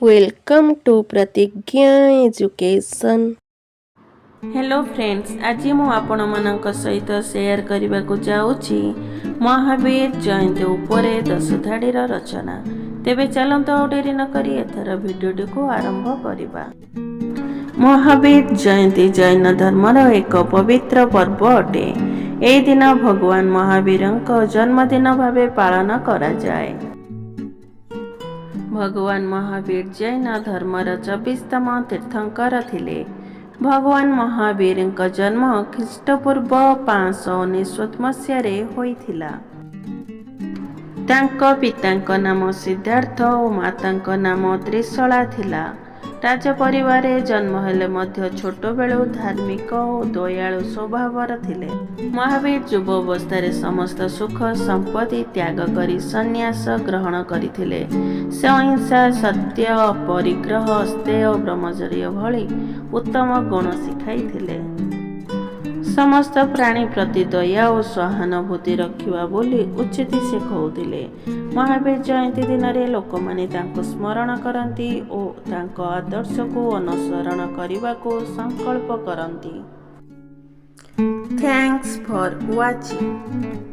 Welcome to प्रतिज्ञा education. Hello friends, आज मु आपण मानक सहित शेयर करने को जाऊँगी महावीर जयंती उपरे 10 धाड़ीर रचना। तेबे चलंतो डेरी न करी एथर भिडियोटी को आरंभ करिबा। महावीर जयंती जैन धर्मर एक पवित्र पर्व अटे। ए दिन भगवान महावीरଙ୍କ जन्मदिन भावे पालन करा जाए। भगवान महावीर जैन धर्मर 24तम तीर्थंकर थिले। भगवान महावीर जन्म ख्रीष्टपूर्व 599 मसीहारे होइथिला। तांको पितांको नाम सिद्धार्थ और मातांक नाम त्रिशला थिला। राज परिवार जन्म हेले मध्य छोट बेलू धार्मिक और दयालु स्वभावर थिले। महावीर युव अवस्था समस्त सुख संपत्ति त्याग करी संन्यास ग्रहण करथिले। से अहिंसा, सत्य, परिग्रह, अस्तेय और ब्रह्मचर्य भली उत्तम गुण शिखाइथिले। समस्त प्राणी प्रति दया और सहानुभूति रखिवा बोली उचित से कहउथिले। महावीर जयंती दिन रे लोक माने तांको स्मरण करती और तांको आदर्श को अनुसरण करने को संकल्प करती। Thanks for watching.